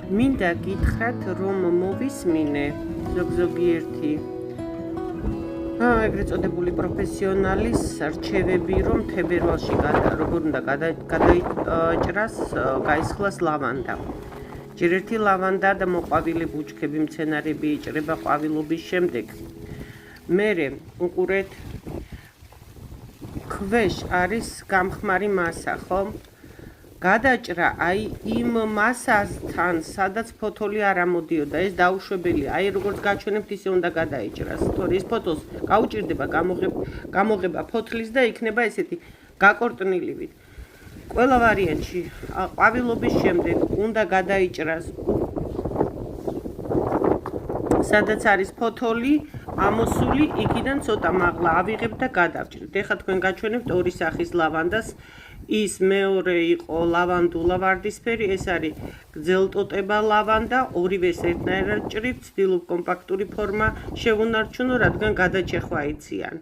მინდა გითხრათ, რომ მოვისმინე ზოგიერთი ეგრეთ წოდებული პროფესიონალის რჩევები, რომ თებერვალში როგორ უნდა გადაიჭრას, გაისხლას ლავანდა. ჯერ ერთი ლავანდა და მოყვავილი ბუჩქები, მცენარეები იჭრება ყვავილობის შემდეგ. მერე უყურეთ, ქვეშ არის გამხმარი მასა, ხო? გადაჭრა აი იმ მასასთან, სადაც ფოთოლი არ ამოდიოდა, ეს დაუშვებელია. აი როგორც გაჩვენებთ, ისე უნდა გადაიჭრას. თორე ის ფოთოლს გაუჭირდება გამოღება ფოთლის და იქნება ესეთი გაკორტნილივით. ყველა ვარიანტში ყვავილობის შემდეგ უნდა გადაიჭრას სადაც არის ფოთოლი ამოსული, იქიდან ცოტა მაღლა ავიღებთ და გადავჭრით. ეხლა თქვენ გაჩვენებთ ორი სახის ლავანდას. ის მეორე იყო ლავანდულა ვარდისფერი, ეს არის გრძელტოტება ლავანდა, ორივეს ერთნაირად ჭრით, ვცდილობ კომპაქტური ფორმა შევუნარჩუნო, რადგან გადაჭეხვა იციან.